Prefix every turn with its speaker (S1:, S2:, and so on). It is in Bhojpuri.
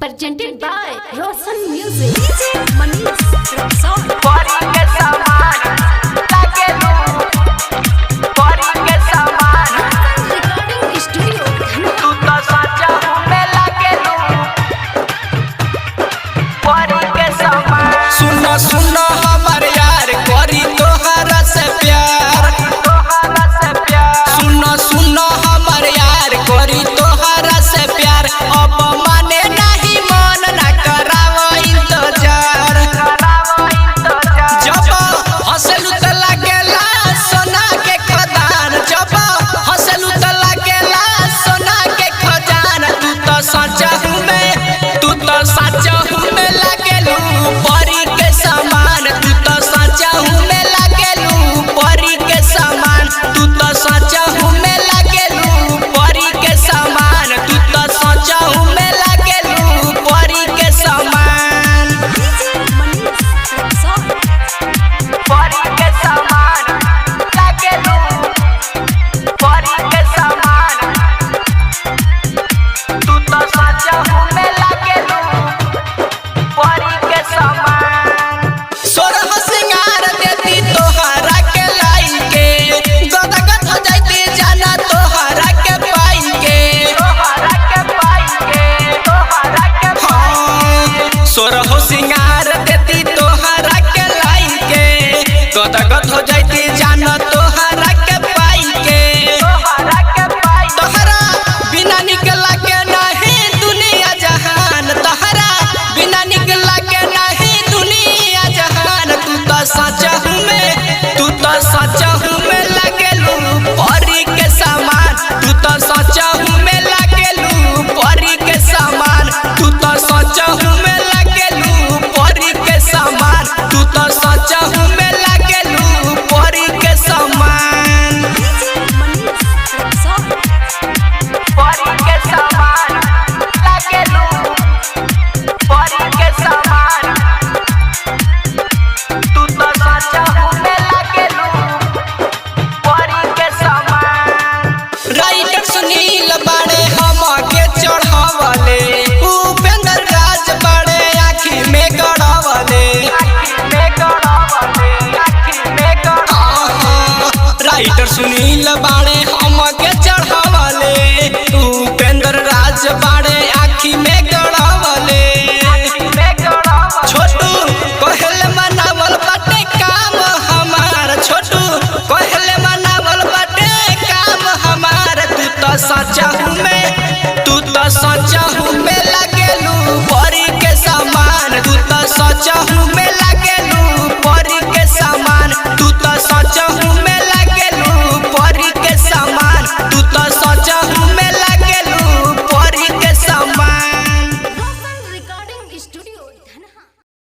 S1: presented by Roshan Music. DJ Manish from Sound. Recording Studio.
S2: सुनो सुनो हमारे यार करी तोहरा से प्यार। सुनो सुनो हमारे यार करी तोहरा से प्यार। अब माने नहीं मन ना करावो इंतजार। जब हंसलू त लागेला सोना के खदान। जब हंसलू त लागेला सोना के खजान। तू तो सच्चा हूँ मैं, तू तो सच्चा हूँ मैं लागेलू परी के समान। तू तो सच्चा हूँ मैं लागेलू परी के समान। तू तो सच्चा हूँ मैं लागेलू परी के समान। तू तो सच्चा हूँ मैं लागेलू परी के समान।
S1: DJ Manish from Sound.
S2: परी के समान लागेलू परी के समान। तू तो सच्चा हूँ मैं लागेलू परी के समान। सोरह सिंगार देती तोहरा के लाई के। गदगद हो जाती जाना तोहरा के पाई के। हाँ, सोरह सिंगार देती तोहरा के लाई के। गदगद हो जाती जाना तोहरा के पाई के। तोहरा बिना निकला के नहीं दुनिया जहान। तोहरा बिना निकला के नहीं दुनिया जहान। तू तो सच्चा हूँ मैं, तू तो सच्चा हूँ मैं लागेलू परी के समान। तू तो सच्चा हूँ मैं लागेलू परी के समान। तू तो सच्चा हूँ मैं लागेलू परी के समान। तू तो सच्चा हूँ मैं लागेलू परी के समान।
S1: DJ Manish from Sound.
S2: परी के समान लागेलू परी के समान। तू तो सच्चा हूँ मैं लागेलू परी के समान। राइटर सुनील बाड़े हमके चढ़ावले। उपेंद्र राज बाड़े आँखी में गड़ावले। राइटर सुनील बाड़े हमके चढ़ावले। उपेंद्र राज बाड़े आँखी में गड़ावले। छोटू कहले मनावल बाटे काम हमार। छोटू कहले मनावल बाटे काम हमार। तू तो सच्चा हूँ मैं, तू तो सच्चा हूँ